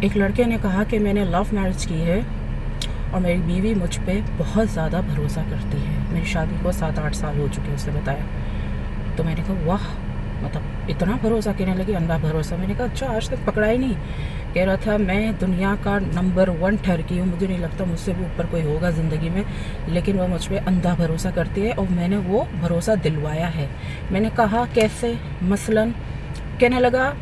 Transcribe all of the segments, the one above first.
एक लड़के ने कहा कि मैंने लव मैरिज की है और मेरी बीवी मुझ पे बहुत ज़्यादा भरोसा करती है। मेरी शादी को 7-8 साल हो चुके हैं, उसने बताया। तो मैंने कहा वाह, मतलब इतना भरोसा करने लगी, अंधा भरोसा। मैंने कहा अच्छा, आज तक पकड़ा ही नहीं। कह रहा था मैं दुनिया का नंबर 1 ठहरकी हूँ, मुझे नहीं लगता मुझसे भी ऊपर कोई होगा ज़िंदगी में, लेकिन वह मुझ पर अंधा भरोसा करती है और मैंने वो भरोसा दिलवाया है। मैंने कहा कैसे? मसलन कहने लगा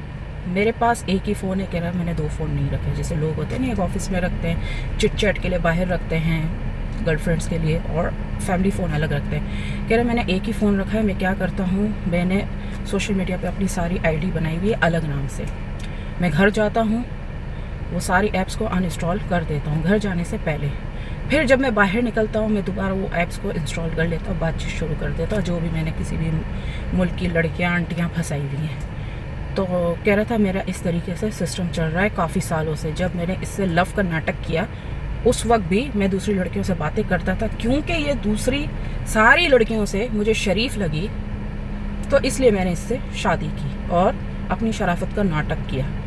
मेरे पास एक ही फ़ोन है। कह रहा है मैंने 2 फ़ोन नहीं रखे, जैसे लोग होते हैं ना, एक ऑफिस में रखते हैं, चिट चैट के लिए बाहर रखते हैं गर्लफ्रेंड्स के लिए, और फैमिली फ़ोन अलग रखते हैं। कह रहा मैंने एक ही फ़ोन रखा है। मैं क्या करता हूँ, मैंने सोशल मीडिया पे अपनी सारी आईडी बनाई हुई है अलग नाम से। मैं घर जाता हूँ, वो सारी ऐप्स को अनइंस्टॉल कर देता हूँ घर जाने से पहले। फिर जब मैं बाहर निकलता हूँ, मैं दोबारा वो ऐप्स को इंस्टॉल कर लेता हूँ, बातचीत शुरू कर देता हूँ, जो भी मैंने किसी भी मुल्क की लड़कियाँ आंटियाँ फंसाई हुई हैं। तो कह रहा था मेरा इस तरीके से सिस्टम चल रहा है काफ़ी सालों से। जब मैंने इससे लव का नाटक किया, उस वक्त भी मैं दूसरी लड़कियों से बातें करता था, क्योंकि ये दूसरी सारी लड़कियों से मुझे शरीफ लगी, तो इसलिए मैंने इससे शादी की और अपनी शराफत का नाटक किया।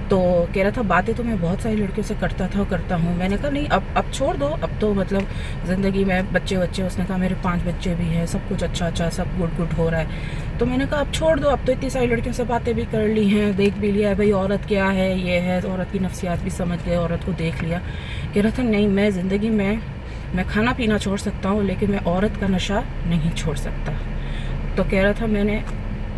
तो कह रहा था बातें तो मैं बहुत सारी लड़कियों से करता था और करता हूँ। मैंने कहा नहीं, अब छोड़ दो, अब तो मतलब ज़िंदगी में बच्चे। उसने कहा मेरे 5 बच्चे भी हैं, सब कुछ अच्छा सब गुड हो रहा है। तो मैंने कहा अब छोड़ दो, अब तो इतनी सारी लड़कियों से बातें भी कर ली हैं, देख भी लिया है भाई औरत क्या है, ये है, औरत की नफ्सियात भी समझ गए, औरत को देख लिया। कह रहा था नहीं, मैं ज़िंदगी में मैं खाना पीना छोड़ सकता हूँ, लेकिन मैं औरत का नशा नहीं छोड़ सकता। तो कह रहा था मैंने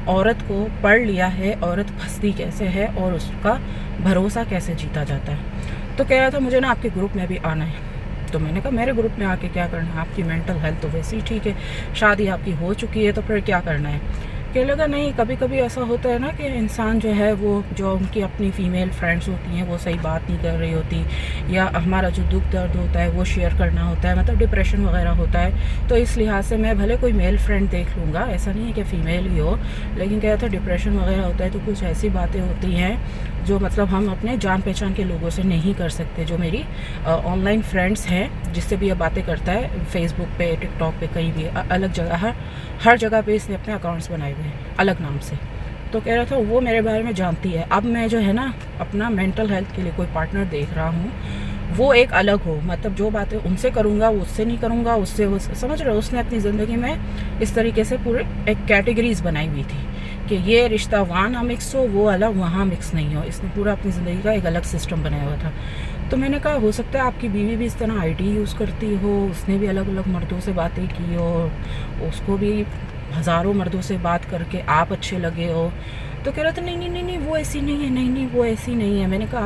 औरत को पढ़ लिया है, औरत फंसती कैसे है और उसका भरोसा कैसे जीता जाता है। तो कह रहा था मुझे ना आपके ग्रुप में भी आना है। तो मैंने कहा मेरे ग्रुप में आके क्या करना है, आपकी मेंटल हेल्थ तो वैसे ही ठीक है, शादी आपकी हो चुकी है, तो फिर क्या करना है। कहने लगा नहीं, कभी कभी ऐसा होता है ना कि इंसान जो है वो जो उनकी अपनी फ़ीमेल फ्रेंड्स होती हैं वो सही बात नहीं कर रही होती, या हमारा जो दुख दर्द होता है वो शेयर करना होता है, मतलब डिप्रेशन वगैरह होता है, तो इस लिहाज से मैं भले कोई मेल फ्रेंड देख लूँगा, ऐसा नहीं है कि फ़ीमेल ही हो, लेकिन क्या था डिप्रेशन वगैरह होता है तो कुछ ऐसी बातें होती हैं जो मतलब हम अपने जान पहचान के लोगों से नहीं कर सकते। जो मेरी ऑनलाइन फ्रेंड्स हैं जिससे भी ये बातें करता है, फेसबुक पे, टिकटॉक पे, कहीं भी अलग जगह, हर जगह पे इसने अपने अकाउंट्स बनाए हुए हैं अलग नाम से। तो कह रहा था वो मेरे बारे में जानती है। अब मैं जो है ना अपना मेंटल हेल्थ के लिए कोई पार्टनर देख रहा हूँ, वो एक अलग हो, मतलब जो बातें उनसे करूँगा वो उससे नहीं करूँगा, उससे वो, समझ रहे हो। उसने अपनी ज़िंदगी में इस तरीके से पूरे एक कैटेगरीज बनाई हुई थी कि ये रिश्ता वहाँ ना मिक्स हो, वो अलग वहाँ मिक्स नहीं हो। इसने पूरा अपनी ज़िंदगी का एक अलग सिस्टम बनाया हुआ था। तो मैंने कहा हो सकता है आपकी बीवी भी इस तरह आईडी यूज़ करती हो, उसने भी अलग अलग मर्दों से बातें की हो, उसको भी हज़ारों मर्दों से बात करके आप अच्छे लगे हो। तो कह रहा था नहीं नहीं नहीं नहीं, वो ऐसी नहीं है, नहीं नहीं वो ऐसी नहीं है। मैंने कहा